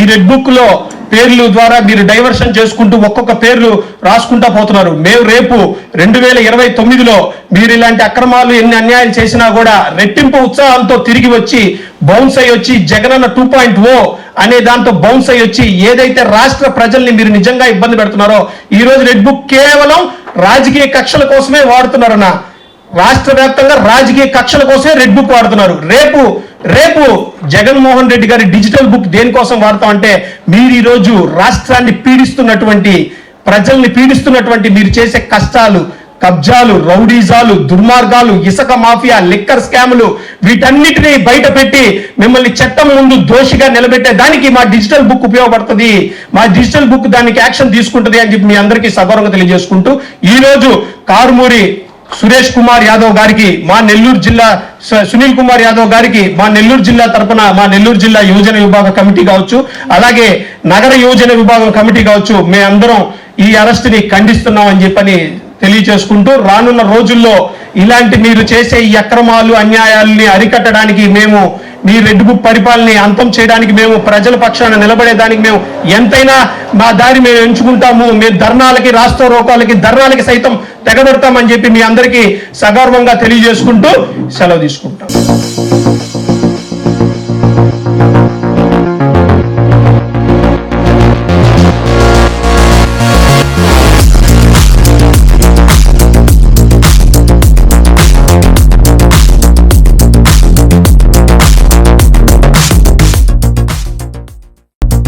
ఈ red book లో పేర్లు ద్వారా మీరు డైవర్షన్ చేసుకుంటూ ఒక్కొక్క పేర్లు రాసుకుంటా పోతున్నారు. మేము రేపు 2029లో మీరు ఇలాంటి అక్రమాలు ఎన్ని అన్యాయాలు చేసినా కూడా రెట్టింపు ఉత్సాహంతో తిరిగి వచ్చి బౌన్స్ అయ్యి వచ్చి జగనన్న 2.0 అనే దాంతో బౌన్స్ అయ్యి వచ్చి ఏదైతే రాష్ట్ర ప్రజల్ని మీరు నిజంగా ఇబ్బంది పెడుతున్నారో ఈ రోజు రెడ్ బుక్ కేవలం రాజకీయ కక్షల కోసమే వాడుతున్నారన్న. రాష్ట్ర వ్యాప్తంగా రాజకీయ కక్షల కోసమే రెడ్ బుక్ వాడుతున్నారు. రేపు జగన్మోహన్ రెడ్డి గారి డిజిటల్ బుక్ దేనికోసం వాడతామంటే మీరు ఈ రోజు రాష్ట్రాన్ని పీడిస్తున్నటువంటి ప్రజల్ని పీడిస్తున్నటువంటి మీరు చేసే కష్టాలు, కబ్జాలు, రౌడీజాలు, దుర్మార్గాలు, ఇసుక మాఫియా, లిక్కర్ స్కాములు వీటన్నిటినీ బయట పెట్టి మిమ్మల్ని చట్టం ముందు దోషిగా నిలబెట్టే దానికి మా డిజిటల్ బుక్ ఉపయోగపడుతుంది. మా డిజిటల్ బుక్ దానికి యాక్షన్ తీసుకుంటుంది అని చెప్పి మీ అందరికీ సగౌరవంగా తెలియజేసుకుంటూ ఈ రోజు కారుమూరి సురేష్ కుమార్ యాదవ్ గారికి మా నెల్లూరు జిల్లా సునీల్ కుమార్ యాదవ్ గారికి మా నెల్లూరు జిల్లా తరపున మా నెల్లూరు జిల్లా యువజన విభాగ కమిటీ కావచ్చు, అలాగే నగర యువజన విభాగం కమిటీ కావచ్చు, మేమందరం ఈ అరెస్ట్ ని ఖండిస్తున్నాం అని చెప్పని తెలియజేసుకుంటూ రానున్న రోజుల్లో ఇలాంటి మీరు చేసే ఈ అక్రమాలు అన్యాయాలని అరికట్టడానికి మేము మీ రెడ్ బుక్ పరిపాలనని అంతం చేయడానికి మేము ప్రజల పక్షాన నిలబడేదానికి మేము ఎంతైనా మా దారి మేము ఎంచుకుంటాము. మేము ధర్నాలకి, రాష్ట్ర రోకాలకి, ధర్నాలకి సైతం తెగబెడతామని చెప్పి మీ అందరికీ సగౌరవంగా తెలియజేసుకుంటూ సెలవు తీసుకుంటాం.